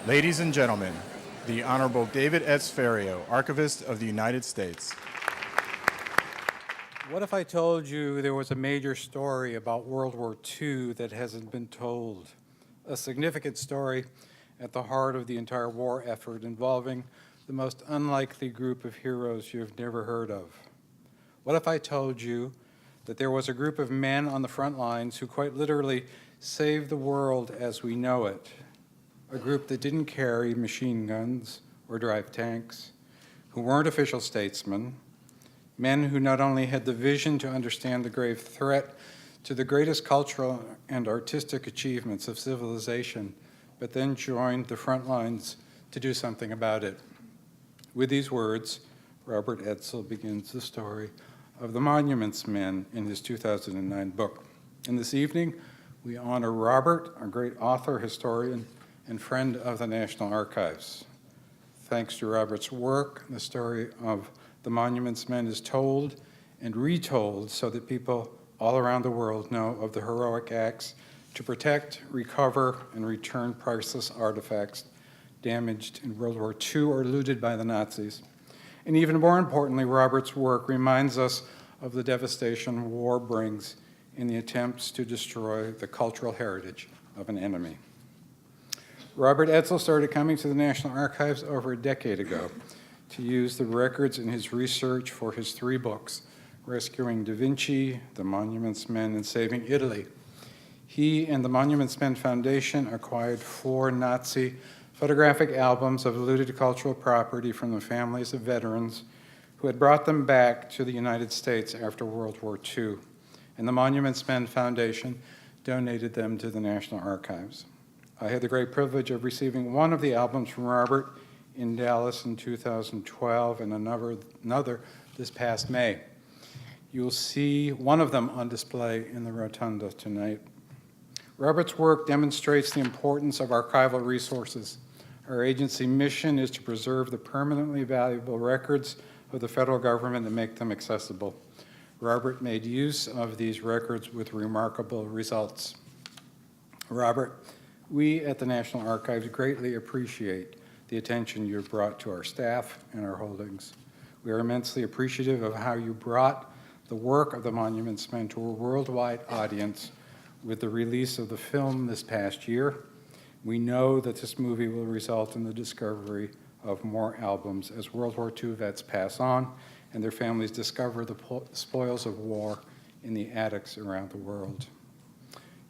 Ladies and gentlemen, the Honorable David S. Ferriero, Archivist of the United States. What if I told you there was a major story about World War II that hasn't been told? A significant story at the heart of the entire war effort involving the most unlikely group of heroes you've never heard of. What if I told you that there was a group of men on the front lines who quite literally saved the world as we know it? A group that didn't carry machine guns or drive tanks, who weren't official statesmen, men who not only had the vision to understand the grave threat to the greatest cultural and artistic achievements of civilization, but then joined the front lines to do something about it. With these words, Robert Edsel begins the story of the Monuments Men in his 2009 book. And this evening, we honor Robert, a great author, historian, and friend of the National Archives. Thanks to Robert's work, the story of the Monuments Men is told and retold so that people all around the world know of the heroic acts to protect, recover, and return priceless artifacts damaged in World War II or looted by the Nazis. And even more importantly, Robert's work reminds us of the devastation war brings in the attempts to destroy the cultural heritage of an enemy. Robert Edsel started coming to the National Archives over a decade ago to use the records in his research for his 3 books, Rescuing Da Vinci, The Monuments Men, and Saving Italy. He and the Monuments Men Foundation acquired 4 Nazi photographic albums of looted cultural property from the families of veterans who had brought them back to the United States after World War II. And the Monuments Men Foundation donated them to the National Archives. I had the great privilege of receiving one of the albums from Robert in Dallas in 2012 and another this past May. You'll see one of them on display in the rotunda tonight. Robert's work demonstrates the importance of archival resources. Our agency mission is to preserve the permanently valuable records of the federal government and make them accessible. Robert made use of these records with remarkable results. Robert, we at the National Archives greatly appreciate the attention you've brought to our staff and our holdings. We are immensely appreciative of how you brought the work of the Monuments Men to a worldwide audience with the release of the film this past year. We know that this movie will result in the discovery of more albums as World War II vets pass on and their families discover the spoils of war in the attics around the world.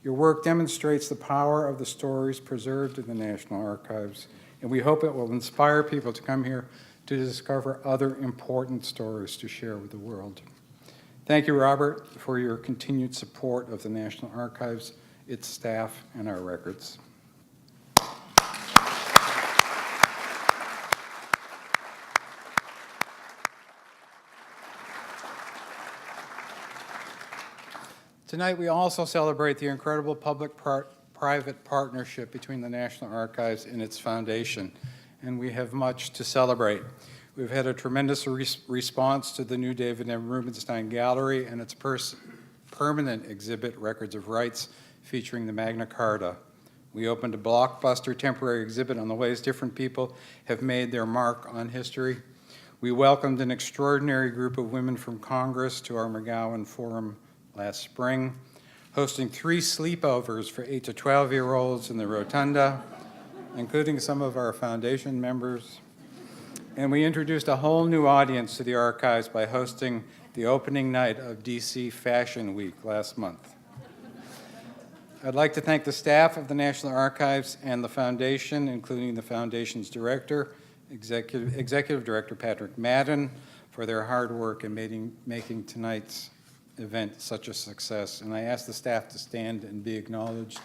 Your work demonstrates the power of the stories preserved in the National Archives, and we hope it will inspire people to come here to discover other important stories to share with the world. Thank you, Robert, for your continued support of the National Archives, its staff, and our records. Tonight, we also celebrate the incredible public-private partnership between the National Archives and its foundation, and we have much to celebrate. We've had a tremendous response to the new David M. Rubenstein Gallery and its permanent exhibit, Records of Rights, featuring the Magna Carta. We opened a blockbuster temporary exhibit on the ways different people have made their mark on history. We welcomed an extraordinary group of women from Congress to our McGowan Forum last spring, hosting 3 sleepovers for 8 to 12-year-olds in the rotunda, including some of our foundation members. And we introduced a whole new audience to the archives by hosting the opening night of DC Fashion Week last month. I'd like to thank the staff of the National Archives and the foundation, including the foundation's director, Executive Director Patrick Madden, for their hard work in making tonight's event such a success. And I ask the staff to stand and be acknowledged.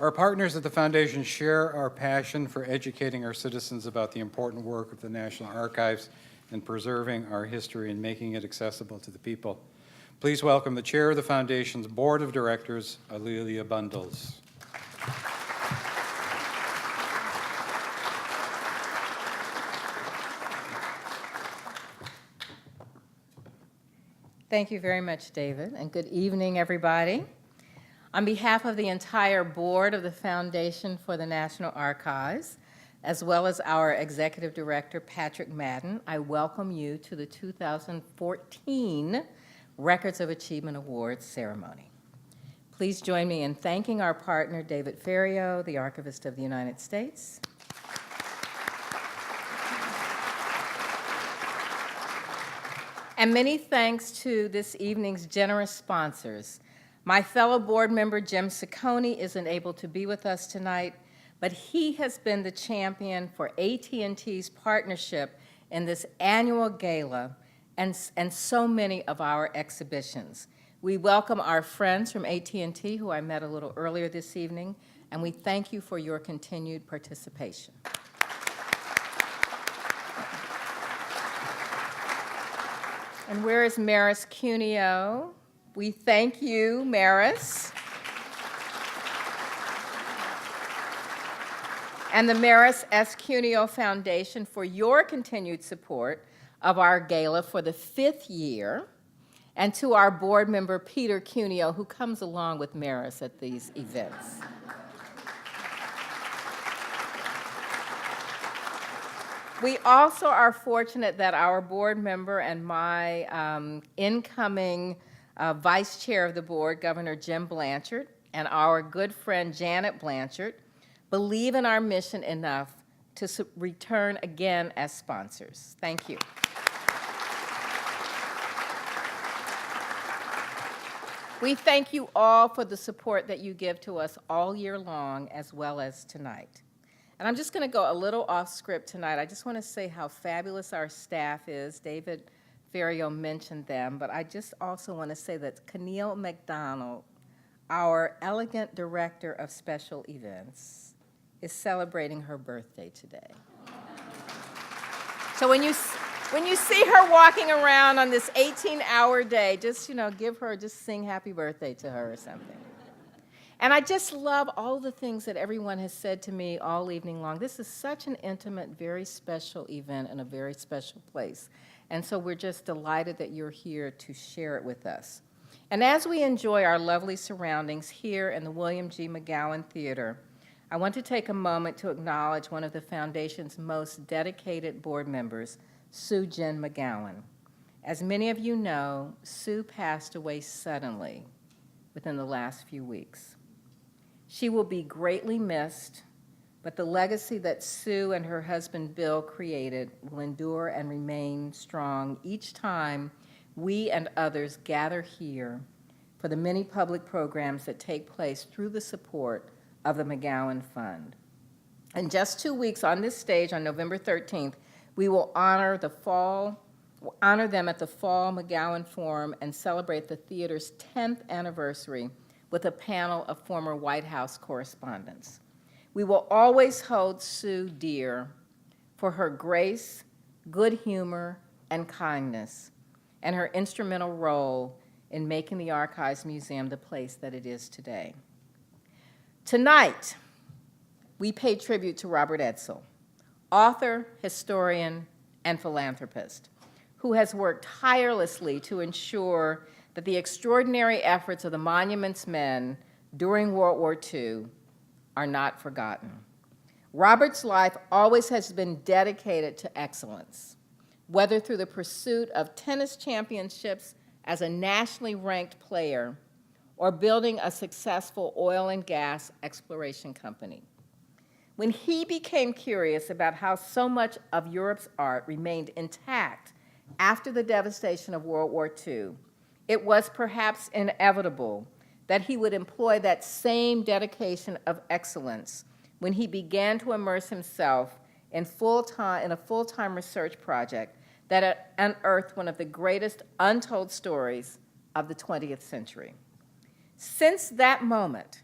Our partners at the Foundation share our passion for educating our citizens about the important work of the National Archives and preserving our history and making it accessible to the people. Please welcome the chair of the Foundation's Board of Directors, Alelia Bundles. Thank you very much, David, and good evening, everybody. On behalf of the entire board of the Foundation for the National Archives, as well as our executive director, Patrick Madden, I welcome you to the 2014 Records of Achievement Awards ceremony. Please join me in thanking our partner, David Ferriero, the Archivist of the United States. And many thanks to this evening's generous sponsors. My fellow board member, Jim Ciccone, isn't able to be with us tonight, but he has been the champion for AT&T's partnership in this annual gala and so many of our exhibitions. We welcome our friends from AT&T, who I met a little earlier this evening, and we thank you for your continued participation. And where is Maris Cuneo? We thank you, Maris. And the Maris S. Cuneo Foundation for your continued support of our gala for the 5th year, and to our board member, Peter Cuneo, who comes along with Maris at these events. We also are fortunate that our board member and my incoming vice chair of the board, Governor Jim Blanchard, and our good friend Janet Blanchard believe in our mission enough to return again as sponsors. Thank you. We thank you all for the support that you give to us all year long, as well as tonight. And I'm just going to go a little off script tonight. I just want to say how fabulous our staff is. David Ferriero mentioned them, but I just also want to say that Keneal McDonald, our elegant director of special events, is celebrating her birthday today. So when you see her walking around on this 18-hour day, just, just sing happy birthday to her or something. And I just love all the things that everyone has said to me all evening long. This is such an intimate, very special event in a very special place. And so we're just delighted that you're here to share it with us. And as we enjoy our lovely surroundings here in the William G. McGowan Theater, I want to take a moment to acknowledge one of the Foundation's most dedicated board members, Sue Jen McGowan. As many of you know, Sue passed away suddenly within the last few weeks. She will be greatly missed, but the legacy that Sue and her husband Bill created will endure and remain strong each time we and others gather here for the many public programs that take place through the support of the McGowan Fund. In just 2 weeks on this stage on November 13th, we will honor them at the Fall McGowan Forum and celebrate the theater's 10th anniversary with a panel of former White House correspondents. We will always hold Sue dear for her grace, good humor, and kindness, and her instrumental role in making the Archives Museum the place that it is today. Tonight, we pay tribute to Robert Edsel, author, historian, and philanthropist, who has worked tirelessly to ensure that the extraordinary efforts of the Monuments Men during World War II are not forgotten. Robert's life always has been dedicated to excellence, whether through the pursuit of tennis championships as a nationally ranked player or building a successful oil and gas exploration company. When he became curious about how so much of Europe's art remained intact after the devastation of World War II, it was perhaps inevitable that he would employ that same dedication of excellence when he began to immerse himself in a full-time research project that unearthed one of the greatest untold stories of the 20th century. Since that moment,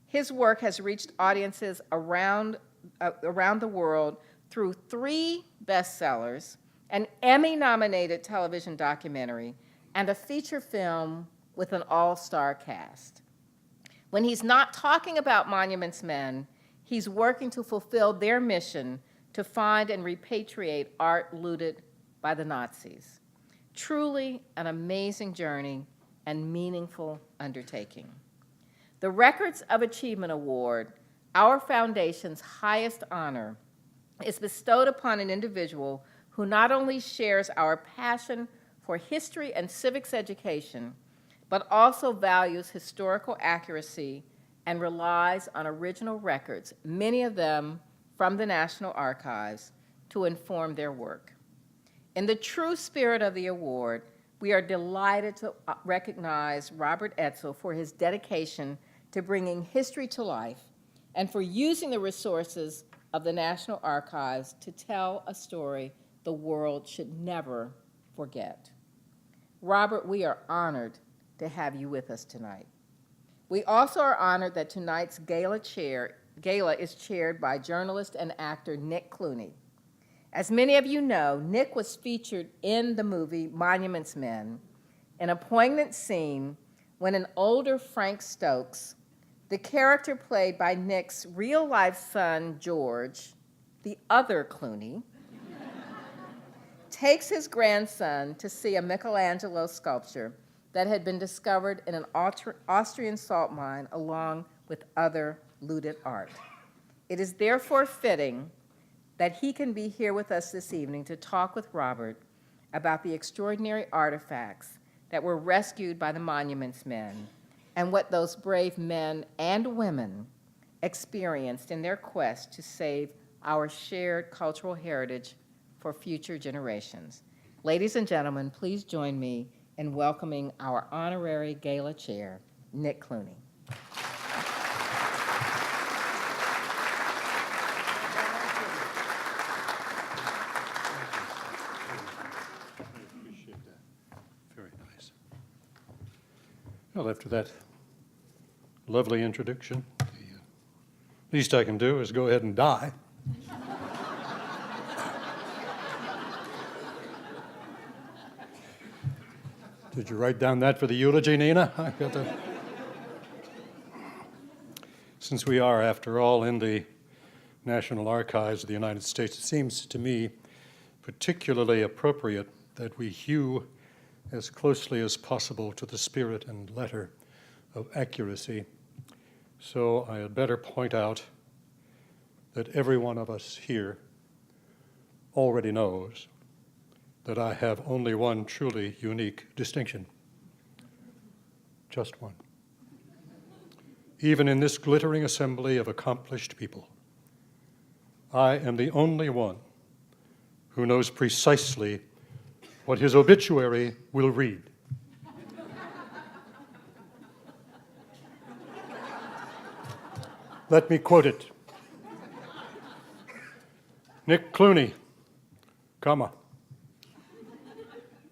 his work has reached audiences around the world through 3 bestsellers, an Emmy-nominated television documentary, and a feature film with an all-star cast. When he's not talking about Monuments Men, he's working to fulfill their mission to find and repatriate art looted by the Nazis. Truly an amazing journey and meaningful undertaking. The Records of Achievement Award, our foundation's highest honor, is bestowed upon an individual who not only shares our passion for history and civics education, but also values historical accuracy and relies on original records, many of them from the National Archives, to inform their work. In the true spirit of the award, we are delighted to recognize Robert Edsel for his dedication to bringing history to life and for using the resources of the National Archives to tell a story the world should never forget. Robert, we are honored to have you with us tonight. We also are honored that tonight's gala is chaired by journalist and actor Nick Clooney. As many of you know, Nick was featured in the movie Monuments Men in a poignant scene when an older Frank Stokes, the character played by Nick's real-life son, George, the other Clooney, takes his grandson to see a Michelangelo sculpture that had been discovered in an Austrian salt mine along with other looted art. It is therefore fitting that he can be here with us this evening to talk with Robert about the extraordinary artifacts that were rescued by the Monuments Men and what those brave men and women experienced in their quest to save our shared cultural heritage for future generations. Ladies and gentlemen, please join me in welcoming our honorary gala chair, Nick Clooney. Appreciate that. Very nice. Well, after that lovely introduction, the least I can do is go ahead and die. Did you write down that for the eulogy, Nina? I got to... Since we are, after all, in the National Archives of the United States, it seems to me particularly appropriate that we hew as closely as possible to the spirit and letter of accuracy. So I had better point out that every one of us here already knows that I have only one truly unique distinction. Just one. Even in this glittering assembly of accomplished people, I am the only one who knows precisely what his obituary will read. Let me quote it. Nick Clooney, comma,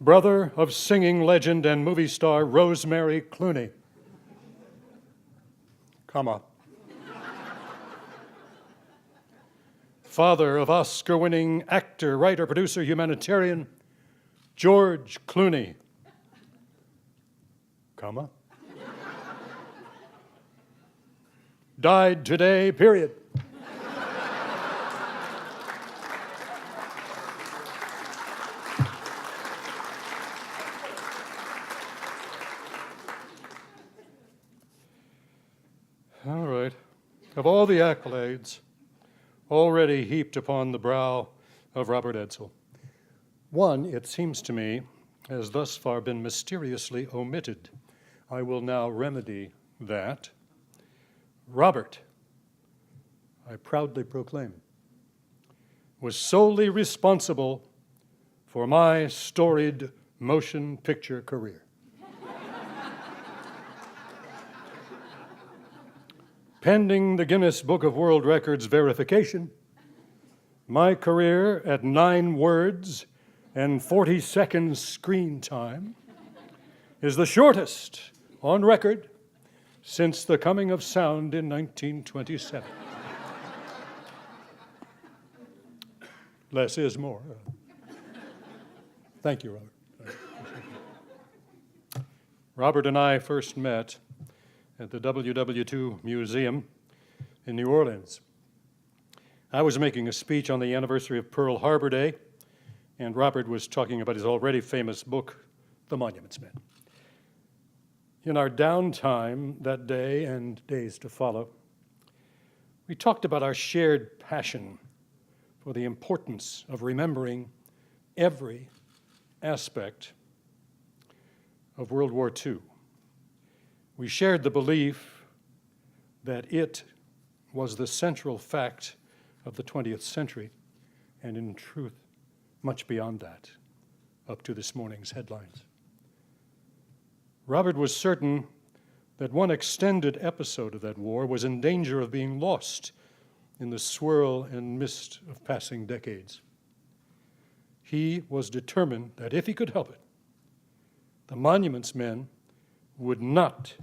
brother of singing legend and movie star Rosemary Clooney, comma, father of Oscar-winning actor, writer, producer, humanitarian George Clooney, comma, died today, period. All right. Of all the accolades already heaped upon the brow of Robert Edsel, one, it seems to me, has thus far been mysteriously omitted. I will now remedy that. Robert, I proudly proclaim, was solely responsible for my storied motion picture career. Pending the Guinness Book of World Records verification, my career at 9 words and 40 seconds screen time is the shortest on record since the coming of sound in 1927. Less is more. Thank you, Robert. Robert and I first met at the WW2 Museum in New Orleans. I was making a speech on the anniversary of Pearl Harbor Day and Robert was talking about his already famous book, The Monuments Men. In our downtime that day and days to follow, we talked about our shared passion for the importance of remembering every aspect of World War II. We shared the belief that it was the central fact of the 20th century, and in truth, much beyond that, up to this morning's headlines. Robert was certain that one extended episode of that war was in danger of being lost in the swirl and mist of passing decades. He was determined that if he could help it, the Monuments Men would not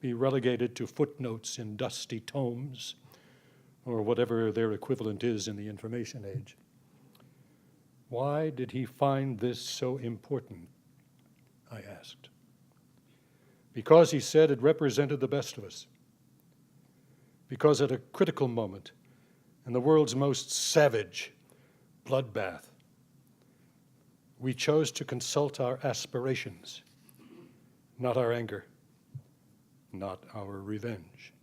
be relegated to footnotes in dusty tomes or whatever their equivalent is in the information age. Why did he find this so important? I asked. Because, he said, it represented the best of us. Because at a critical moment, in the world's most savage bloodbath, we chose to consult our aspirations, not our anger, not our revenge.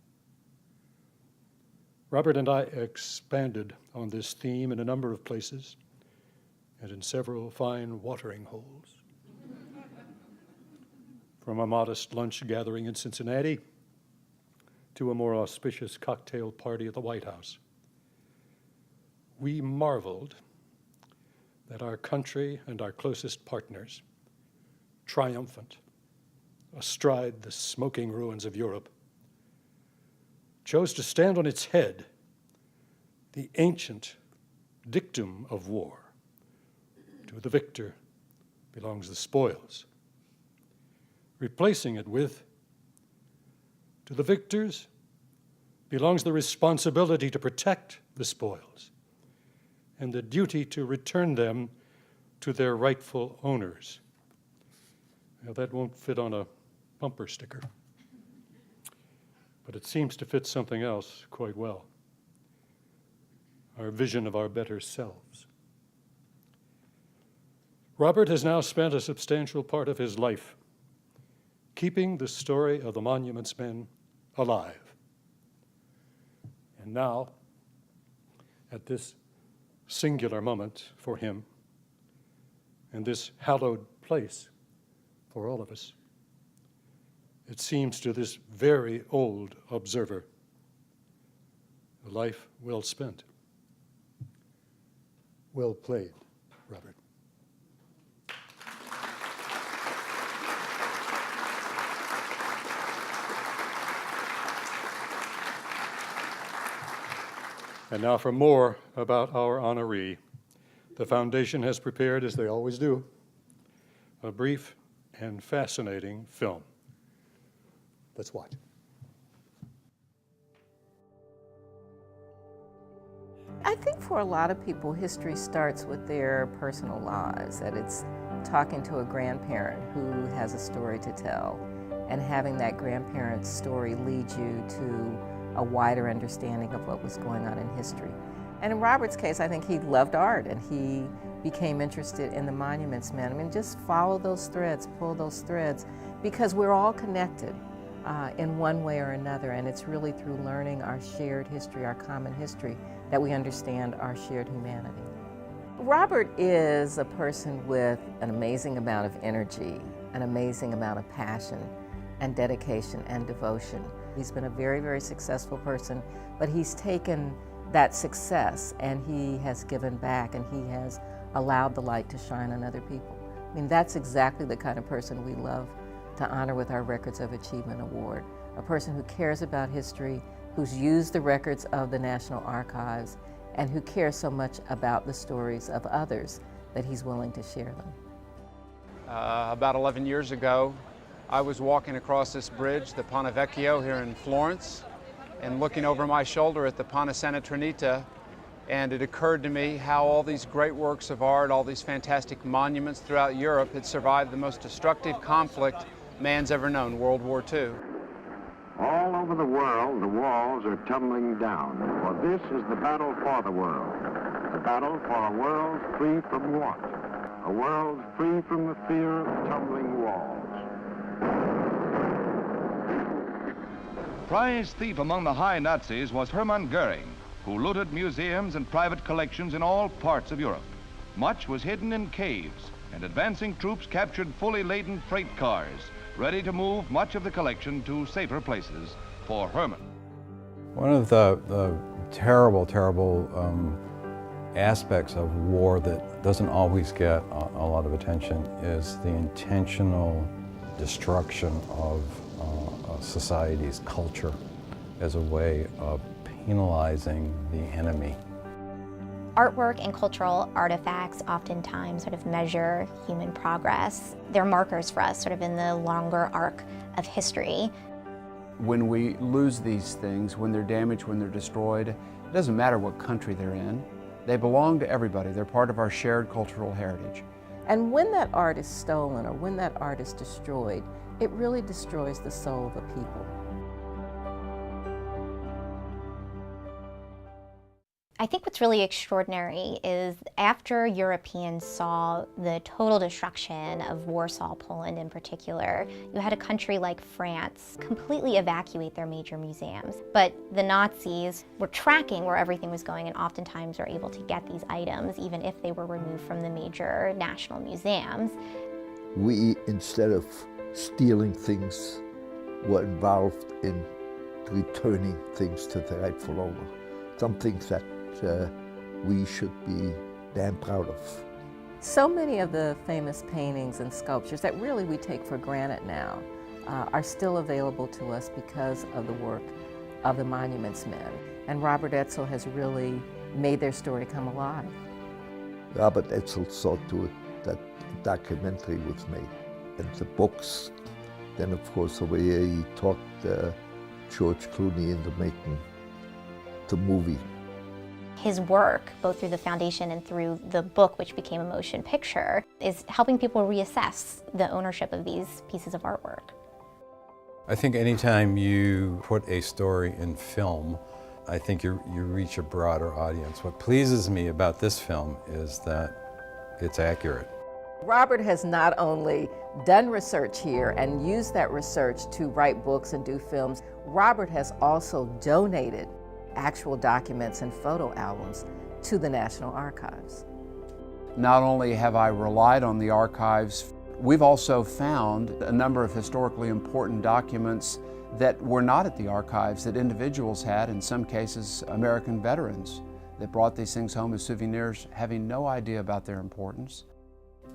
Robert and I expanded on this theme in a number of places and in several fine watering holes. From a modest lunch gathering in Cincinnati to a more auspicious cocktail party at the White House, we marveled that our country and our closest partners, triumphant astride the smoking ruins of Europe, chose to stand on its head the ancient dictum of war: to the victor belongs the spoils, replacing it with, to the victors belongs the responsibility to protect the spoils and the duty to return them to their rightful owners. Now, that won't fit on a bumper sticker, but it seems to fit something else quite well: our vision of our better selves. Robert has now spent a substantial part of his life keeping the story of the Monuments Men alive. And now, at this singular moment for him, and this hallowed place for all of us, it seems to this very old observer a life well spent. Well played, Robert. And now for more about our honoree. The Foundation has prepared, as they always do, a brief and fascinating film. Let's watch. I think for a lot of people, history starts with their personal lives, that it's talking to a grandparent who has a story to tell, and having that grandparent's story lead you to a wider understanding of what was going on in history. And in Robert's case, I think he loved art and he became interested in the Monuments Men. I mean, just follow those threads, pull those threads, because we're all connected in one way or another, and it's really through learning our shared history, our common history, that we understand our shared humanity. Robert is a person with an amazing amount of energy, an amazing amount of passion and dedication and devotion. He's been a very, very successful person, but he's taken that success and he has given back and he has allowed the light to shine on other people. I mean, that's exactly the kind of person we love to honor with our Records of Achievement Award. A person who cares about history, who's used the records of the National Archives, and who cares so much about the stories of others that he's willing to share them. About 11 years ago, I was walking across this bridge, the Ponte Vecchio here in Florence, and looking over my shoulder at the Ponte Santa Trinita, and it occurred to me how all these great works of art, all these fantastic monuments throughout Europe had survived the most destructive conflict man's ever known, World War II. All over the world, the walls are tumbling down, for this is the battle for the world. The battle for a world free from want. A world free from the fear of tumbling walls. Prize thief among the high Nazis was Hermann Goering, who looted museums and private collections in all parts of Europe. Much was hidden in caves, and advancing troops captured fully laden freight cars, ready to move much of the collection to safer places for Hermann. One of the terrible aspects of war that doesn't always get a lot of attention is the intentional destruction of a society's culture as a way of penalizing the enemy. Artwork and cultural artifacts oftentimes sort of measure human progress. They're markers for us sort of in the longer arc of history. When we lose these things, when they're damaged, when they're destroyed, it doesn't matter what country they're in. They belong to everybody. They're part of our shared cultural heritage. And when that art is stolen or when that art is destroyed, it really destroys the soul of a people. I think what's really extraordinary is after Europeans saw the total destruction of Warsaw, Poland in particular, you had a country like France completely evacuate their major museums. But the Nazis were tracking where everything was going and oftentimes were able to get these items even if they were removed from the major national museums. We, instead of stealing things, were involved in returning things to the rightful owner. Some things that we should be damn proud of. So many of the famous paintings and sculptures that really we take for granted now are still available to us because of the work of the monuments men. And Robert Edsel has really made their story come alive. Robert Edsel saw to it that a documentary was made, and the books. Then, of course, over here he talked George Clooney into making the movie. His work, both through the foundation and through the book, which became a motion picture, is helping people reassess the ownership of these pieces of artwork. I think anytime you put a story in film, I think you reach a broader audience. What pleases me about this film is that it's accurate. Robert has not only done research here and used that research to write books and do films, Robert has also donated actual documents and photo albums to the National Archives. Not only have I relied on the archives, we've also found a number of historically important documents that were not at the archives that individuals had, in some cases American veterans, that brought these things home as souvenirs having no idea about their importance.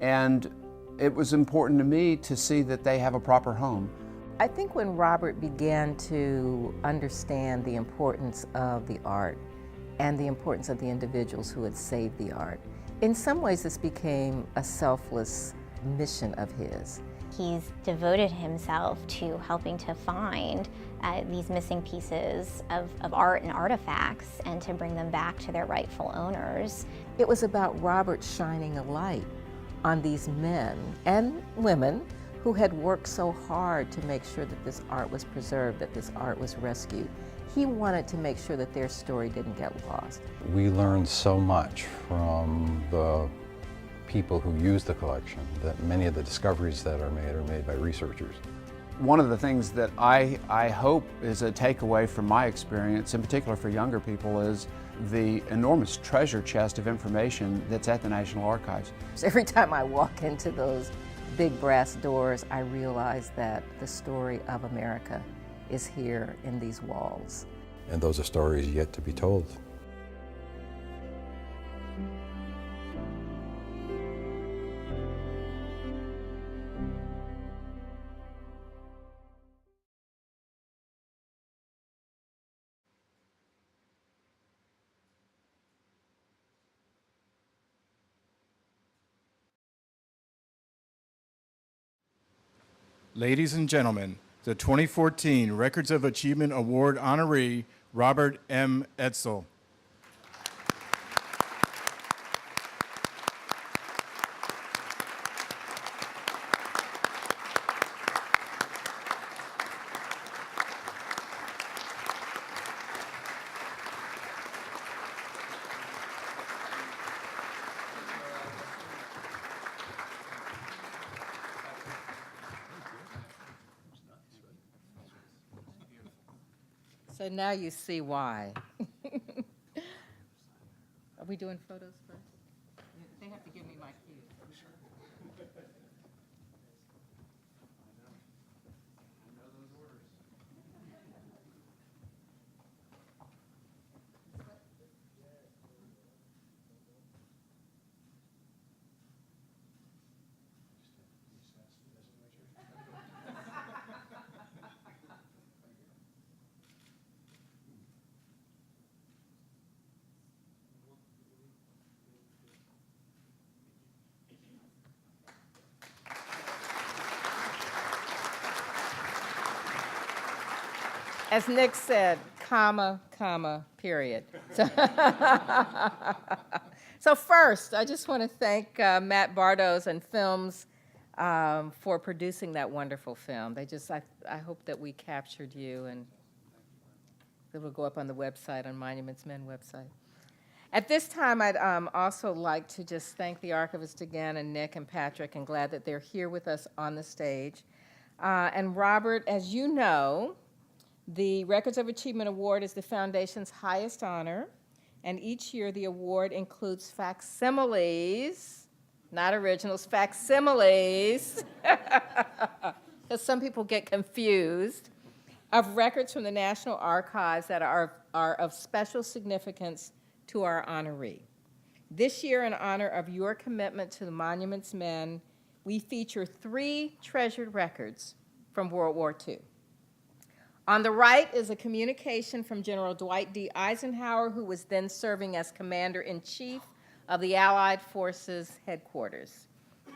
And it was important to me to see that they have a proper home. I think when Robert began to understand the importance of the art and the importance of the individuals who had saved the art, in some ways this became a selfless mission of his. He's devoted himself to helping to find these missing pieces of art and artifacts and to bring them back to their rightful owners. It was about Robert shining a light on these men and women who had worked so hard to make sure that this art was preserved, that this art was rescued. He wanted to make sure that their story didn't get lost. We learned so much from the people who use the collection that many of the discoveries that are made by researchers. One of the things that I hope is a takeaway from my experience, in particular for younger people, is the enormous treasure chest of information that's at the National Archives. So every time I walk into those big brass doors, I realize that the story of America is here in these walls. And those are stories yet to be told. Ladies and gentlemen, the 2014 Records of Achievement Award honoree, Robert M. Edsel. So now you see why. Are we doing photos first? They have to give me my cue. As Nick said, comma, comma, period. So first, I just want to thank Matt Bardos and Films for producing that wonderful film. I hope that we captured you, and it will go up on the website, on Monuments Men website. At this time, I'd also like to just thank the Archivist again, and Nick and Patrick, and glad that they're here with us on the stage. And Robert, as you know, the Records of Achievement Award is the Foundation's highest honor, and each year the award includes facsimiles, not originals, facsimiles, because some people get confused, of records from the National Archives that are of special significance to our honoree. This year, in honor of your commitment to the Monuments Men, we feature 3 treasured records from World War II. On the right is a communication from General Dwight D. Eisenhower, who was then serving as Commander-in-Chief of the Allied Forces Headquarters.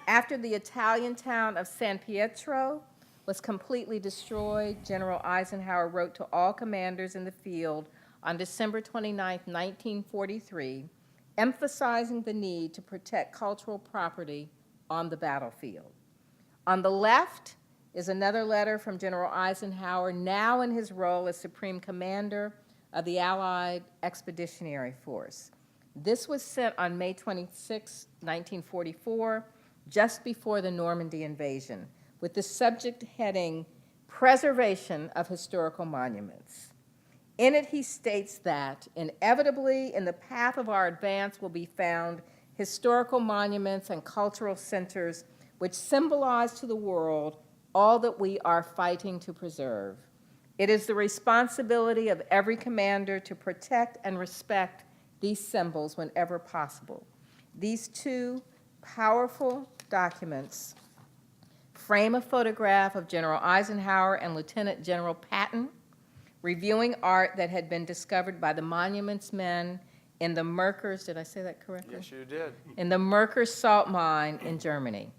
After the Italian town of San Pietro was completely destroyed, General Eisenhower wrote to all commanders in the field on December 29, 1943, emphasizing the need to protect cultural property on the battlefield. On the left is another letter from General Eisenhower, now in his role as Supreme Commander of the Allied Expeditionary Force. This was sent on May 26, 1944, just before the Normandy invasion, with the subject heading, Preservation of Historical Monuments. In it, he states that, inevitably, in the path of our advance will be found historical monuments and cultural centers which symbolize to the world all that we are fighting to preserve. It is the responsibility of every commander to protect and respect these symbols whenever possible. These 2 powerful documents frame a photograph of General Eisenhower and Lieutenant General Patton reviewing art that had been discovered by the Monuments Men in the Merkers, did I say that correctly? Yes, you did. In the Merkers salt mine in Germany.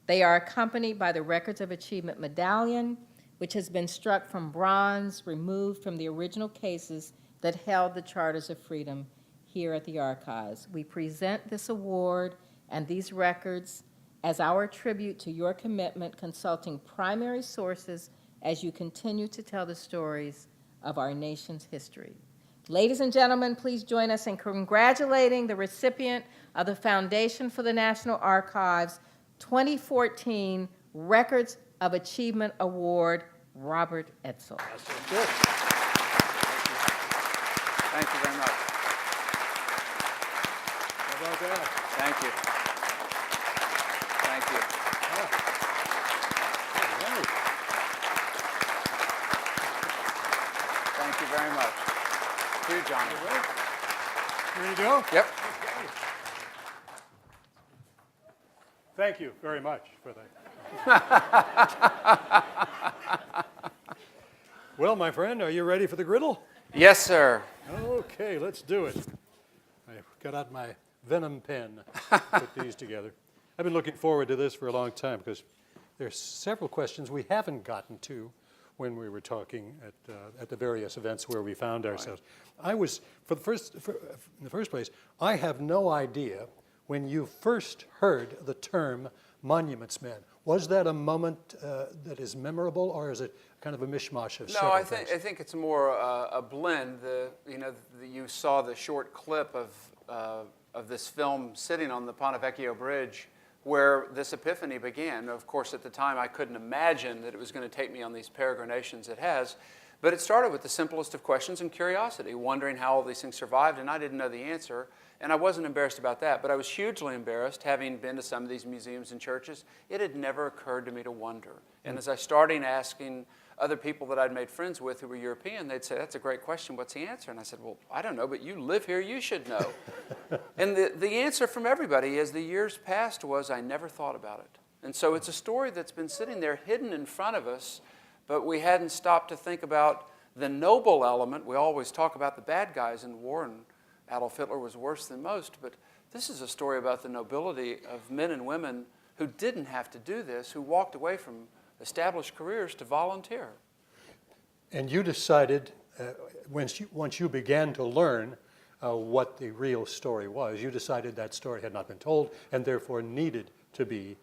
They are accompanied by the Records of Achievement medallion, which has been struck from bronze removed from the original cases that held the Charters of Freedom here at the Archives. We present this award and these records as our tribute to your commitment consulting primary sources as you continue to tell the stories of our nation's history. Ladies and gentlemen, please join us in congratulating the recipient of the Foundation for the National Archives 2014 Records of Achievement Award, Robert Edsel. Thank you very much. How about that? Thank you. Thank you. Thank you very much. To you, Johnny. Here you go. Yep. Thank you very much for that. Well, my friend, are you ready for the griddle? Yes, sir. Okay, let's do it. I got out my venom pen, put these together. I've been looking forward to this for a long time because there's several questions we haven't gotten to when we were talking at the various events where we found ourselves. I was, in the first place, I have no idea when you first heard the term Monuments Men. Was that a moment that is memorable, or is it kind of a mishmash of several things? I think it's more a blend. You saw the short clip of this film sitting on the Ponte Vecchio Bridge where this epiphany began. Of course, at the time, I couldn't imagine that it was going to take me on these peregrinations it has. But it started with the simplest of questions and curiosity, wondering how all these things survived, and I didn't know the answer. And I wasn't embarrassed about that, but I was hugely embarrassed, having been to some of these museums and churches. It had never occurred to me to wonder. And as I started asking other people that I'd made friends with who were European, they'd say, that's a great question, what's the answer? And I said, well, I don't know, but you live here, you should know. And the answer from everybody as the years passed was, I never thought about it. And so it's a story that's been sitting there hidden in front of us, but we hadn't stopped to think about the noble element. We always talk about the bad guys in war, and Adolf Hitler was worse than most, but this is a story about the nobility of men and women who didn't have to do this, who walked away from established careers to volunteer. And you decided, once you began to learn what the real story was, you decided that story had not been told and therefore needed to be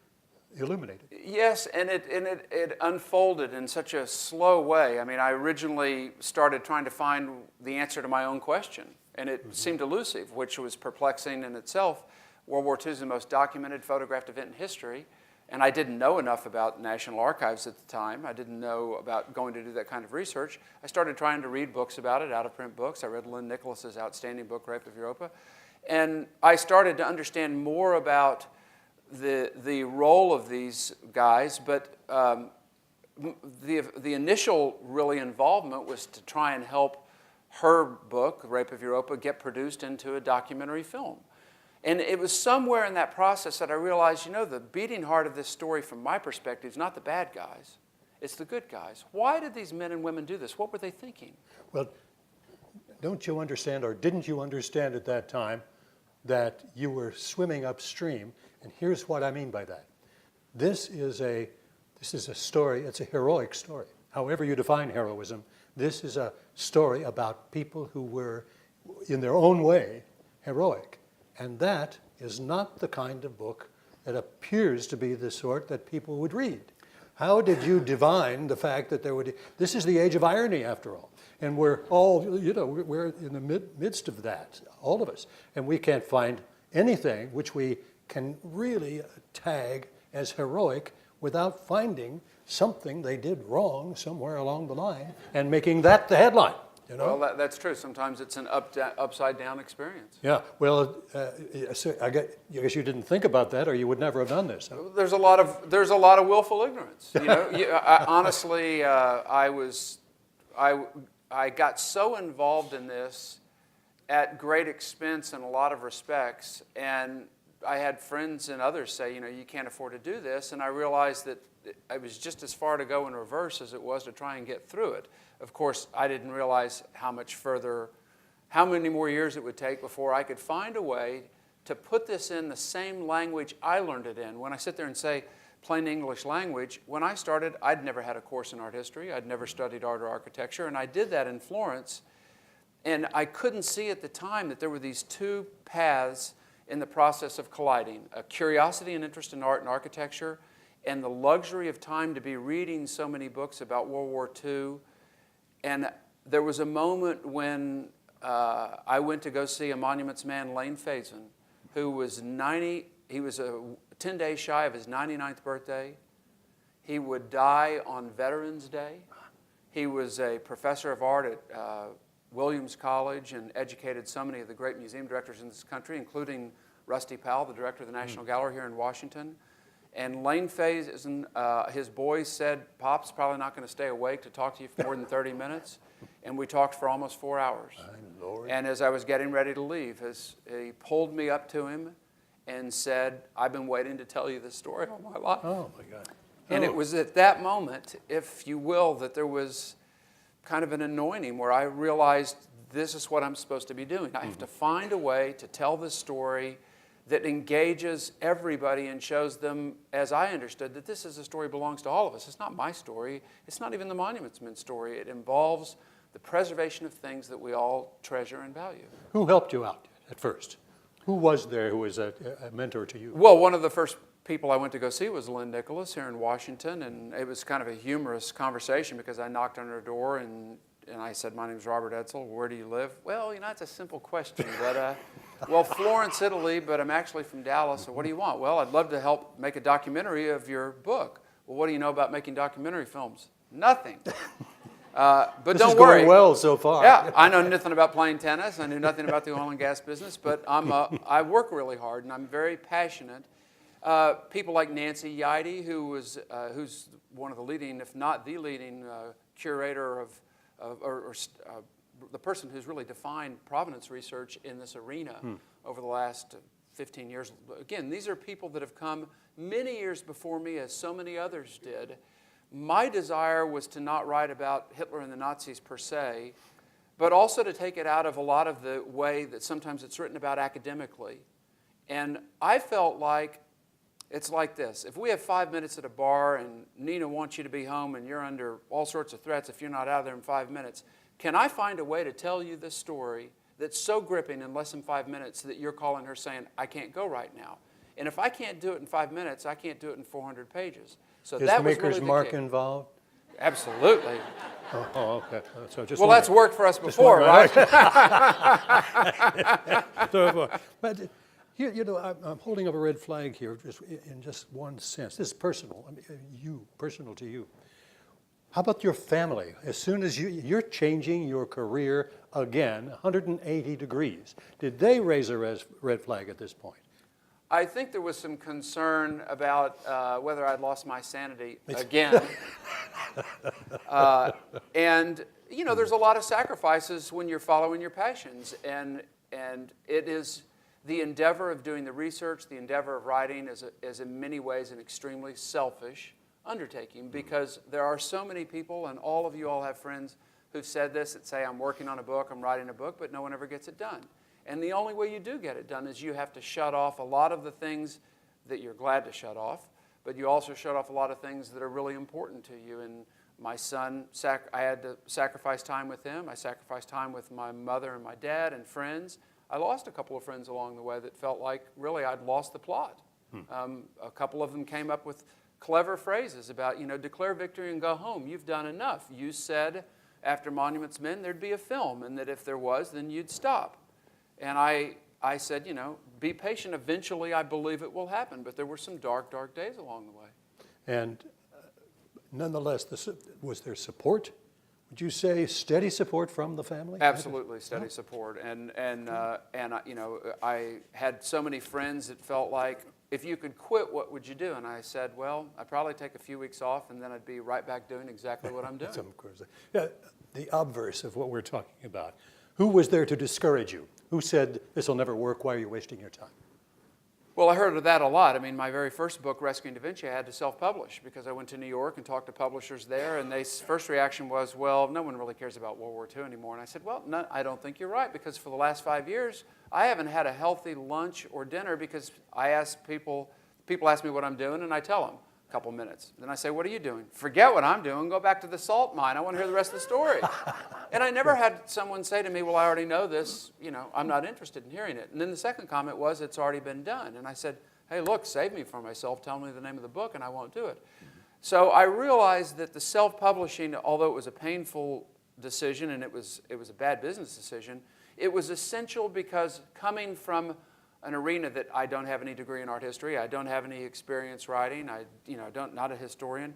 illuminated. Yes, and it unfolded in such a slow way. I mean, I originally started trying to find the answer to my own question, and it seemed elusive, which was perplexing in itself. World War II is the most documented photographed event in history, and I didn't know enough about National Archives at the time. I didn't know about going to do that kind of research. I started trying to read books about it, out-of-print books. I read Lynn Nicholas's outstanding book, Rape of Europa, and I started to understand more about the role of these guys, but the initial really involvement was to try and help her book, Rape of Europa, get produced into a documentary film. And it was somewhere in that process that I realized, you know, the beating heart of this story from my perspective is not the bad guys, it's the good guys. Why did these men and women do this? What were they thinking? Well, don't you understand, or didn't you understand at that time, that you were swimming upstream? And here's what I mean by that. This is a story, it's a heroic story. However you define heroism, this is a story about people who were, in their own way, heroic. And that is not the kind of book that appears to be the sort that people would read. How did you divine the fact that there would, this is the age of irony after all. And we're all, you know, we're in the midst of that, all of us. And we can't find anything which we can really tag as heroic without finding something they did wrong somewhere along the line and making that the headline. You know? Well, that's true. Sometimes it's an upside-down experience. Yeah. Well, so I guess you didn't think about that, or you would never have done this. Huh? There's a lot of willful ignorance. You know, honestly, I got so involved in this at great expense in a lot of respects, and I had friends and others say, you know, you can't afford to do this, and I realized that I was just as far to go in reverse as it was to try and get through it. Of course, I didn't realize how many more years it would take before I could find a way to put this in the same language I learned it in. When I sit there and say plain English language, when I started, I'd never had a course in art history. I'd never studied art or architecture, and I did that in Florence. And I couldn't see at the time that there were these two paths in the process of colliding, a curiosity and interest in art and architecture, and the luxury of time to be reading so many books about World War II. And there was a moment when I went to go see a monuments man, Lane Faison, who was 90, he was 10 days shy of his 99th birthday. He would die on Veterans Day. He was a professor of art at Williams College and educated so many of the great museum directors in this country, including Rusty Powell, the director of the National Gallery here in Washington. And Lane Faison, his boys said, Pop's probably not going to stay awake to talk to you for more than 30 minutes. And we talked for almost 4 hours. And as I was getting ready to leave, he pulled me up to him and said, I've been waiting to tell you this story all my life. Oh, my God. And it was at that moment, if you will, that there was kind of an anointing where I realized this is what I'm supposed to be doing. I have to find a way to tell this story that engages everybody and shows them, as I understood, that this is a story that belongs to all of us. It's not my story. It's not even the Monuments Men story. It involves the preservation of things that we all treasure and value. Who helped you out at first? Who was there who was a mentor to you? Well, one of the first people I went to go see was Lynn Nicholas here in Washington, and it was kind of a humorous conversation because I knocked on her door and I said, my name's Robert Edsel. Where do you live? Well, you know, it's a simple question, but well, Florence, Italy, but I'm actually from Dallas, so what do you want? Well, I'd love to help make a documentary of your book. Well, what do you know about making documentary films? Nothing. But This don't is worry. going well so far. Yeah, I know nothing about playing tennis. I knew nothing about the oil and gas business, but I work really hard, and I'm very passionate. People like Nancy Yeide, who's one of the leading, if not the leading, curator or the person who's really defined provenance research in this arena over the last 15 years. Again, these are people that have come many years before me, as so many others did. My desire was to not write about Hitler and the Nazis per se, but also to take it out of a lot of the way that sometimes it's written about academically. And I felt like it's like this. If we have 5 minutes at a bar and Nina wants you to be home and you're under all sorts of threats if you're not out of there in 5 minutes, can I find a way to tell you this story that's so gripping in less than 5 minutes that you're calling her saying, I can't go right now? And if I can't do it in 5 minutes, I can't do it in 400 pages. So Is that was Maker's really the Mark key. involved? Absolutely. Oh, okay. So just Well, that's worked for us before, right? But you know, I'm holding up a red flag here, just in just one sense. This is personal. I mean, personal to you. How about your family? As soon as you're changing your career again, 180 degrees. Did they raise a red flag at this point? I think there was some concern about whether I'd lost my sanity again. And, you know, there's a lot of sacrifices when you're following your passions. And it is the endeavor of doing the research, the endeavor of writing is in many ways an extremely selfish undertaking, because there are so many people, and all of you all have friends who've said this, that say, I'm working on a book, I'm writing a book, but no one ever gets it done. And the only way you do get it done is you have to shut off a lot of the things that you're glad to shut off, but you also shut off a lot of things that are really important to you. And my son, I had to sacrifice time with him. I sacrificed time with my mother and my dad and friends. I lost a couple of friends along the way that felt like really I'd lost the plot. A couple of them came up with clever phrases about, you know, declare victory and go home. You've done enough. You said after Monuments Men there'd be a film, and that if there was, then you'd stop. And I said, you know, be patient. Eventually, I believe it will happen. But there were some dark, dark days along the way. And nonetheless, was there support? Would you say steady support from the family? Absolutely, steady support. And you know, I had so many friends that felt like, if you could quit, what would you do? And I said, well, I'd probably take a few weeks off, and then I'd be right back doing exactly what I'm doing. Of course. Yeah, the obverse of what we're talking about. Who was there to discourage you? Who said, this will never work, why are you wasting your time? Well, I heard of that a lot. I mean, my very first book, Rescuing Da Vinci, I had to self-publish because I went to New York and talked to publishers there, and their first reaction was, well, no one really cares about World War II anymore. And I said, well, no, I don't think you're right, because for the last 5 years, I haven't had a healthy lunch or dinner because I ask people ask me what I'm doing, and I tell them a couple minutes. Then I say, what are you doing? Forget what I'm doing. Go back to the salt mine. I want to hear the rest of the story. And I never had someone say to me, well, I already know this. You know, I'm not interested in hearing it. And then the second comment was, it's already been done. And I said, hey, look, save me from myself. Tell me the name of the book, and I won't do it. So I realized that the self-publishing, although it was a painful decision and it was a bad business decision, it was essential because coming from an arena that I don't have any degree in art history, I don't have any experience writing, not a historian,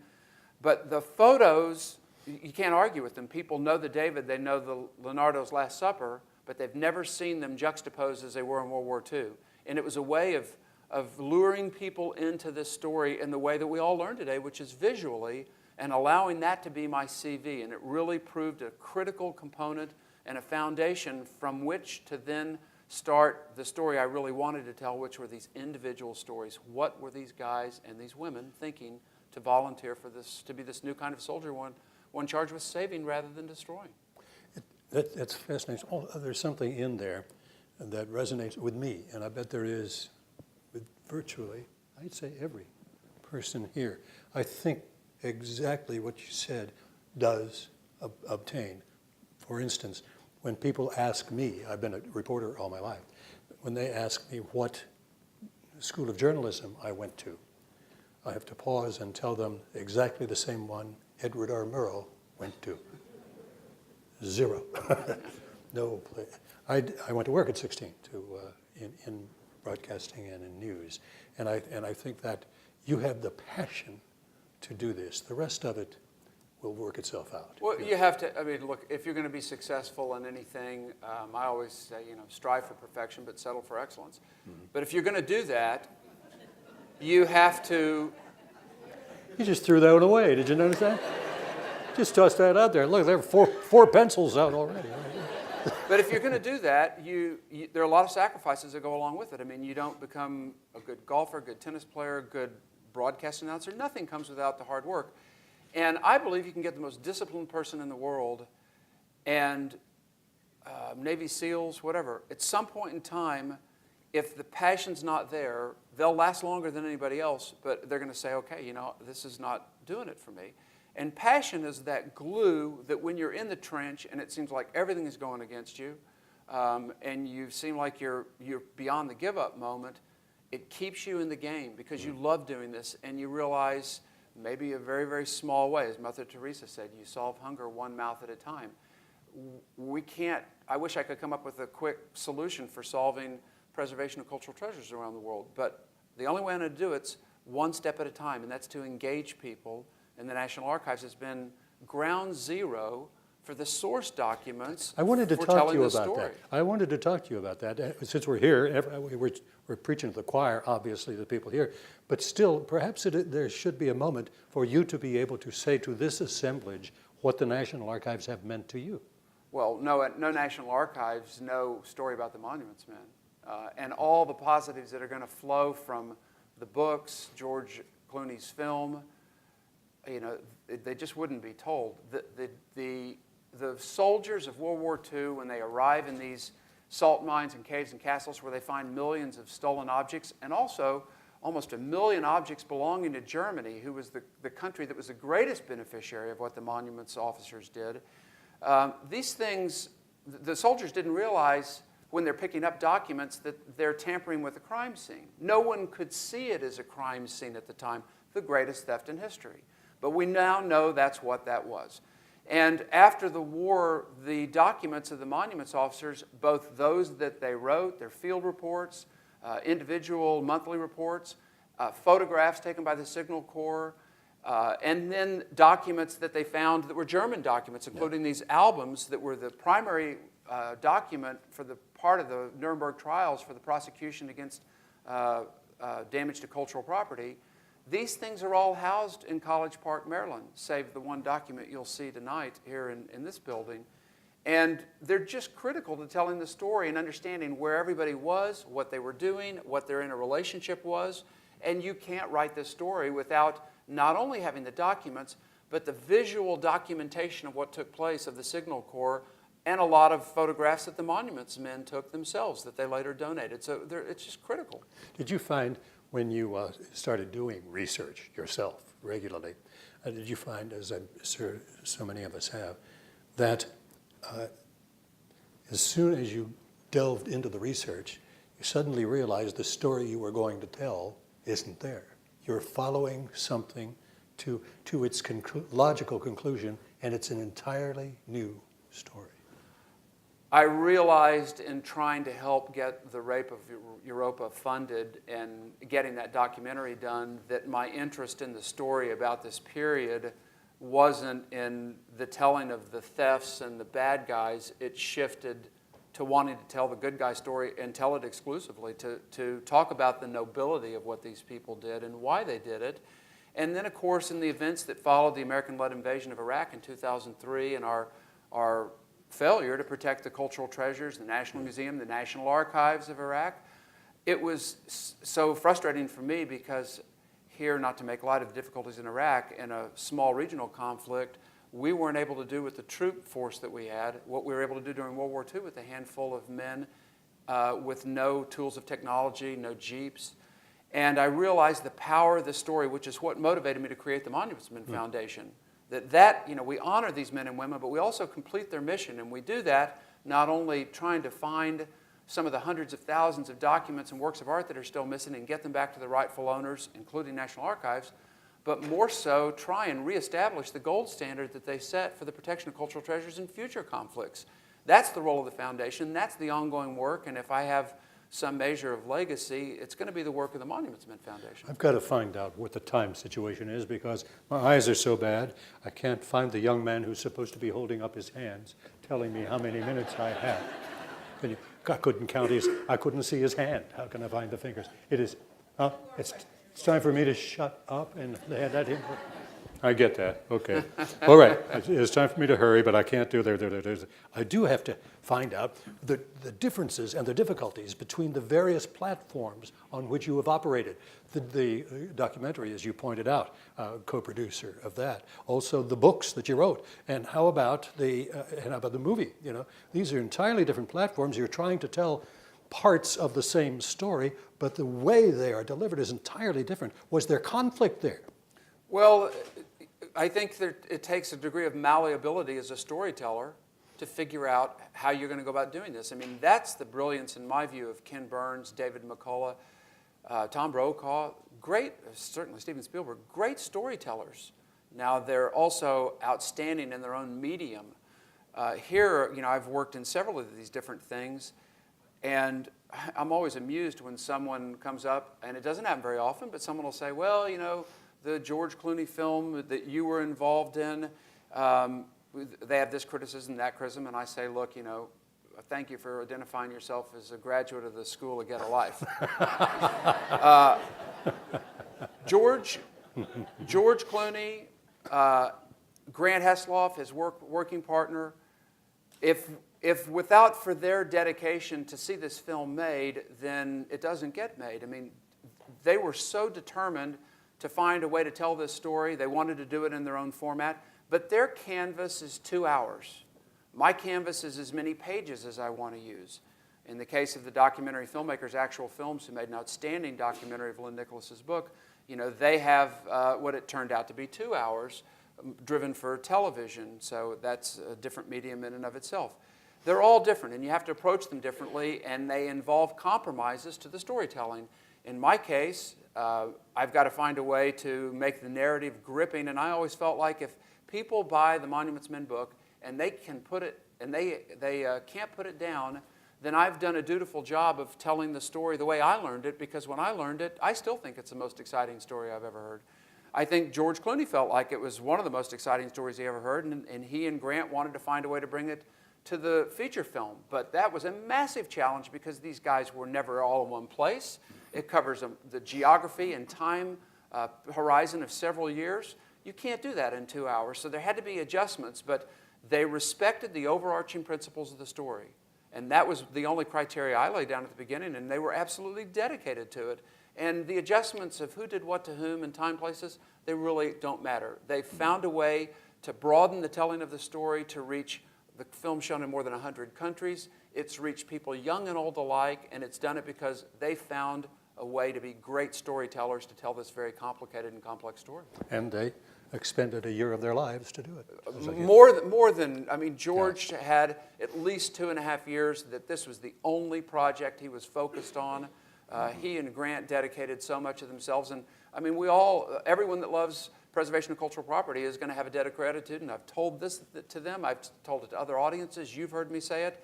but the photos, you can't argue with them. People know the David, they know the Leonardo's Last Supper, but they've never seen them juxtaposed as they were in World War II. And it was a way of luring people into this story in the way that we all learn today, which is visually, and allowing that to be my CV. And it really proved a critical component and a foundation from which to then start the story I really wanted to tell, which were these individual stories. What were these guys and these women thinking to volunteer for this, to be this new kind of soldier, one charged with saving rather than destroying? That's fascinating. Oh, there's something in there that resonates with me, and I bet there is with virtually, I'd say, every person here. I think exactly what you said does obtain. For instance, when people ask me, I've been a reporter all my life, when they ask me what school of journalism I went to, I have to pause and tell them exactly the same one Edward R. Murrow went to. 0. No play. I went to work at 16 in broadcasting and in news, and I think that you have the passion to do this. The rest of it will work itself out. Well, you have to, I mean, look, if you're going to be successful in anything, I always say, strive for perfection, but settle for excellence. But if you're going to do that, you have to... You just threw that one away. Did you notice that? Just tossed that out there. Look, there are four pencils out already. But if you're going to do that, there are a lot of sacrifices that go along with it. I mean, you don't become a good golfer, a good tennis player, a good broadcast announcer. Nothing comes without the hard work. And I believe you can get the most disciplined person in the world and Navy SEALs, whatever. At some point in time, if the passion's not there, they'll last longer than anybody else, but they're going to say, okay, this is not doing it for me. And passion is that glue that when you're in the trench and it seems like everything is going against you, and you seem like you're beyond the give-up moment, it keeps you in the game because you love doing this and you realize maybe a very, very small way, as Mother Teresa said, you solve hunger one mouth at a time. We can't, I wish I could come up with a quick solution for solving preservation of cultural treasures around the world, but the only way I'm going to do it's one step at a time, and that's to engage people. And the National Archives has been ground zero for the source documents I wanted to for talk to telling you this about story. that. I wanted to talk to you about that. Since we're here, we're preaching to the choir, obviously, the people here. But still, perhaps there should be a moment for you to be able to say to this assemblage what the National Archives have meant to you. Well, no National Archives, no story about the Monuments Men. And all the positives that are going to flow from the books, George Clooney's film, they just wouldn't be told. The soldiers of World War II, when they arrive in these salt mines and caves and castles where they find millions of stolen objects, and also almost 1 million objects belonging to Germany, who was the country that was the greatest beneficiary of what the monuments officers did, these things, the soldiers didn't realize when they're picking up documents that they're tampering with a crime scene. No one could see it as a crime scene at the time, the greatest theft in history. But we now know that's what that was. And after the war, the documents of the monuments officers, both those that they wrote, their field reports, individual monthly reports, photographs taken by the Signal Corps, and then documents that they found that were German documents, including these albums that were the primary document for the part of the Nuremberg trials for the prosecution against damage to cultural property. These things are all housed in College Park, Maryland, save the one document you'll see tonight here in this building. And they're just critical to telling the story and understanding where everybody was, what they were doing, what their interrelationship was. And you can't write this story without not only having the documents, but the visual documentation of what took place of the Signal Corps and a lot of photographs that the monuments men took themselves that they later donated. So it's just critical. Did you find when you started doing research yourself regularly, did you find, as I'm sure so many of us have, that as soon as you delved into the research, you suddenly realized the story you were going to tell isn't there? You're following something to its logical conclusion, and it's an entirely new story. I realized in trying to help get the Rape of Europa funded and getting that documentary done that my interest in the story about this period wasn't in the telling of the thefts and the bad guys. It shifted to wanting to tell the good guy story and tell it exclusively, to talk about the nobility of what these people did and why they did it. And then, of course, in the events that followed the American-led invasion of Iraq in 2003 and our failure to protect the cultural treasures, the National Museum, the National Archives of Iraq, it was so frustrating for me because here, not to make light of the difficulties in Iraq, in a small regional conflict, we weren't able to do with the troop force that we had what we were able to do during World War II with a handful of men with no tools of technology, no jeeps. And I realized the power of the story, which is what motivated me to create the Monuments Men Foundation. That we honor these men and women, but we also complete their mission. And we do that not only trying to find some of the hundreds of thousands of documents and works of art that are still missing and get them back to the rightful owners, including National Archives, but more so try and reestablish the gold standard that they set for the protection of cultural treasures in future conflicts. That's the role of the foundation. That's the ongoing work. And if I have some measure of legacy, it's going to be the work of the Monuments Men Foundation. I've got to find out what the time situation is because my eyes are so bad, I can't find the young man who's supposed to be holding up his hands, telling me how many minutes I have. I couldn't count I couldn't see his hand. How can I find the fingers? It's time for me to shut up and let him. I get that. Okay. All right. It's time for me to hurry, but I can't do that. I do have to find out the differences and the difficulties between the various platforms on which you have operated. The documentary, as you pointed out, co-producer of that. Also, the books that you wrote. And how about the movie? You know, these are entirely different platforms. You're trying to tell parts of the same story, but the way they are delivered is entirely different. Was there conflict there? Well, I think that it takes a degree of malleability as a storyteller to figure out how you're going to go about doing this. I mean, that's the brilliance, in my view, of Ken Burns, David McCullough, Tom Brokaw, certainly Steven Spielberg, great storytellers. Now, they're also outstanding in their own medium. Here, you know, I've worked in several of these different things, and I'm always amused when someone comes up, and it doesn't happen very often, but someone will say, well, you know, the George Clooney film that you were involved in, they have this criticism, that criticism, and I say, look, you know, thank you for identifying yourself as a graduate of the School of Get a Life. George Clooney, Grant Hesloff, his working partner, if without for their dedication to see this film made, then it doesn't get made. I mean, they were so determined to find a way to tell this story. They wanted to do it in their own format, but their canvas is 2 hours. My canvas is as many pages as I want to use. In the case of the documentary filmmakers, Actual Films, who made an outstanding documentary of Lynn Nicholas's book, you know, they have what it turned out to be 2 hours, driven for television, so that's a different medium in and of itself. They're all different, and you have to approach them differently, and they involve compromises to the storytelling. In my case, I've got to find a way to make the narrative gripping, and I always felt like if people buy the Monuments Men book and they can put it, and they can't put it down, then I've done a dutiful job of telling the story the way I learned it, because when I learned it, I still think it's the most exciting story I've ever heard. I think George Clooney felt like it was one of the most exciting stories he ever heard, and he and Grant wanted to find a way to bring it to the feature film. But that was a massive challenge because these guys were never all in one place. It covers the geography and time horizon of several years. You can't do that in 2 hours, so there had to be adjustments, but they respected the overarching principles of the story. And that was the only criteria I laid down at the beginning, and they were absolutely dedicated to it. And the adjustments of who did what to whom and time, places, they really don't matter. They found a way to broaden the telling of the story to reach the film shown in more than 100 countries. It's reached people young and old alike, and it's done it because they found a way to be great storytellers to tell this very complicated and complex story. And they expended a year of their lives to do it. More than, I mean, George had at least 2.5 years that this was the only project he was focused on. He and Grant dedicated so much of themselves, and I mean, everyone that loves preservation of cultural property is going to have a debt of gratitude, and I've told this to them, I've told it to other audiences, you've heard me say it.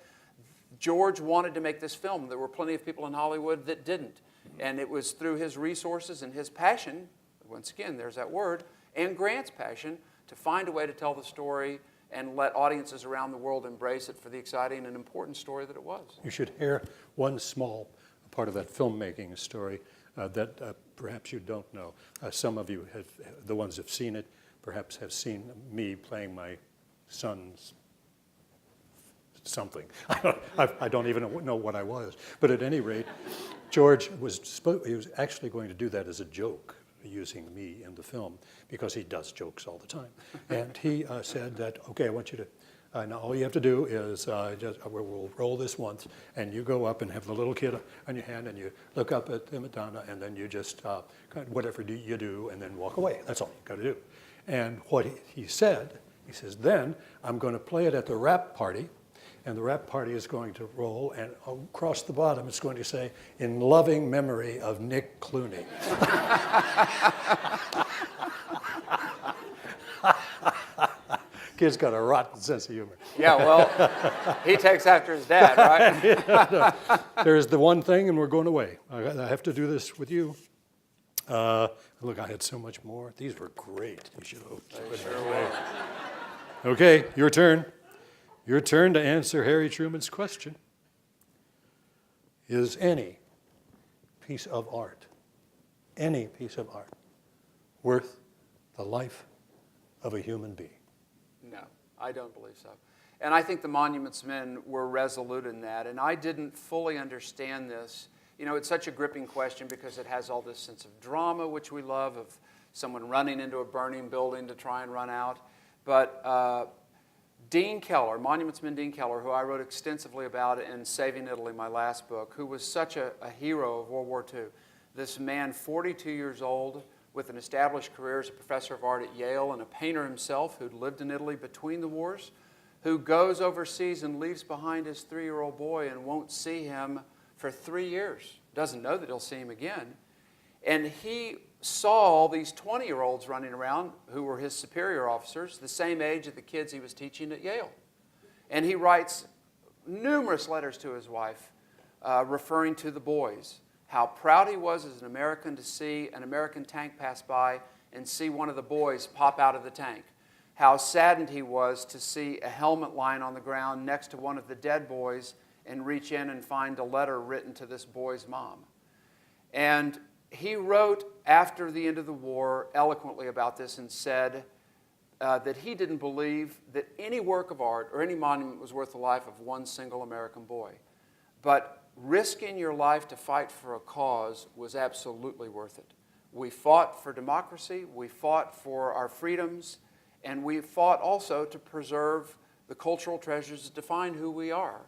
George wanted to make this film. There were plenty of people in Hollywood that didn't, and it was through his resources and his passion, once again, there's that word, and Grant's passion to find a way to tell the story and let audiences around the world embrace it for the exciting and important story that it was. You should hear one small part of that filmmaking story that perhaps you don't know. Some of you, the ones who have seen it, perhaps have seen me playing my son's something. I don't even know what I was. But at any rate, George he was actually going to do that as a joke, using me in the film, because he does jokes all the time. And he said that, okay, I want you to, now all you have to do is, we'll roll this once, and you go up and have the little kid on your hand, and you look up at the Madonna, and then you just, whatever you do, and then walk away. That's all you got to do. And what he said, he says, then I'm going to play it at the wrap party, and the wrap party is going to roll, and across the bottom it's going to say, in loving memory of Nick Clooney. Kid's got a rotten sense of humor. Yeah, well, he takes after his dad, right? There's the one thing, and we're going away. I have to do this with you. Look, I had so much more. These were great. You should have. Okay, your turn. Your turn to answer Harry Truman's question. Is any piece of art, worth the life of a human being? No, I don't believe so. And I think the Monuments Men were resolute in that. And I didn't fully understand this. You know, it's such a gripping question because it has all this sense of drama, which we love, of someone running into a burning building to try and run out. But Dean Keller, Monuments Men Dean Keller, who I wrote extensively about in Saving Italy, my last book, who was such a hero of World War II. This man, 42 years old, with an established career as a professor of art at Yale and a painter himself who'd lived in Italy between the wars, who goes overseas and leaves behind his 3-year-old boy and won't see him for 3 years. Doesn't know that he'll see him again. And he saw all these 20-year-olds running around who were his superior officers, the same age of the kids he was teaching at Yale. And he writes numerous letters to his wife referring to the boys, how proud he was as an American to see an American tank pass by and see one of the boys pop out of the tank. How saddened he was to see a helmet lying on the ground next to one of the dead boys and reach in and find a letter written to this boy's mom. And he wrote after the end of the war eloquently about this and said that he didn't believe that any work of art or any monument was worth the life of one single American boy. But risking your life to fight for a cause was absolutely worth it. We fought for democracy, we fought for our freedoms, and we fought also to preserve the cultural treasures that define who we are.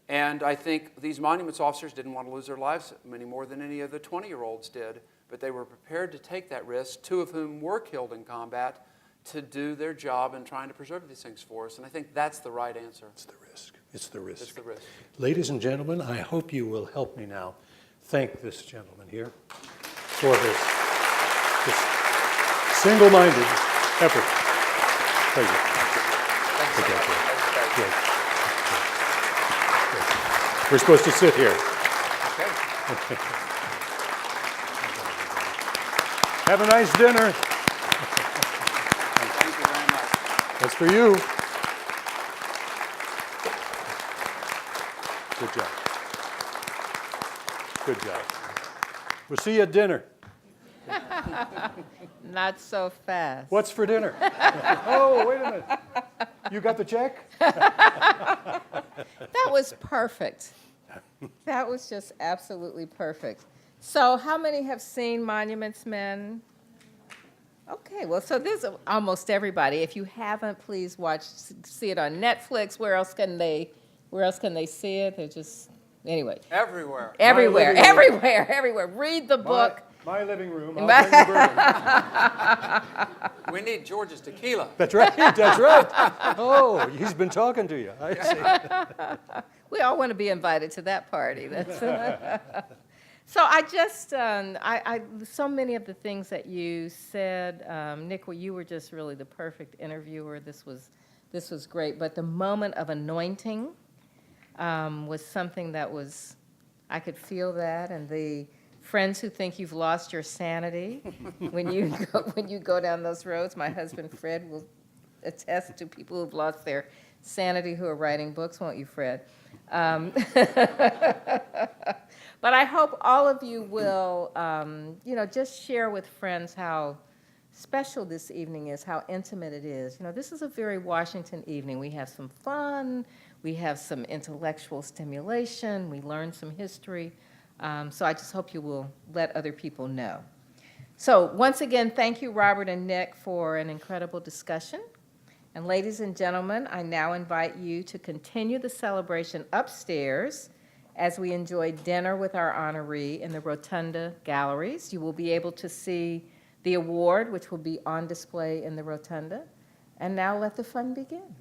And I think these monuments officers didn't want to lose their lives any more than any of the 20-year-olds did, but they were prepared to take that risk, 2 of whom were killed in combat, to do their job in trying to preserve these things for us. And I think that's the right answer. It's the risk. It's the risk. It's the risk. Ladies and gentlemen, I hope you will help me now thank this gentleman here for this single-minded effort. Thank you. Thanks so much. Good. We're supposed to sit here. Okay. Have a nice dinner. Thank you very much. That's for you. Good job. Good job. We'll see you at dinner. Not so fast. What's for dinner? Oh, wait a minute. You got the check? That was perfect. That was just absolutely perfect. So how many have seen Monuments Men? Okay, well, so there's almost everybody. If you haven't, please see it on Netflix. Where else can they see it? They're just, anyway. Everywhere. Everywhere. Read the book. My living room. I'll bring the bourbon. We need George's tequila. That's right. That's right. Oh, he's been talking to you. I see. We all want to be invited to that party. So I just, so many of the things that you said, Nick, you were just really the perfect interviewer. This was great. But the moment of anointing was something that was, I could feel that, and the friends who think you've lost your sanity when you go down those roads. My husband Fred will attest to people who've lost their sanity who are writing books, won't you, Fred? But I hope all of you will, just share with friends how special this evening is, how intimate it is. This is a very Washington evening. We have some fun, we have some intellectual stimulation, we learn some history. So I just hope you will let other people know. So once again, thank you, Robert and Nick, for an incredible discussion. And ladies and gentlemen, I now invite you to continue the celebration upstairs as we enjoy dinner with our honoree in the Rotunda galleries. You will be able to see the award, which will be on display in the Rotunda. And now let the fun begin.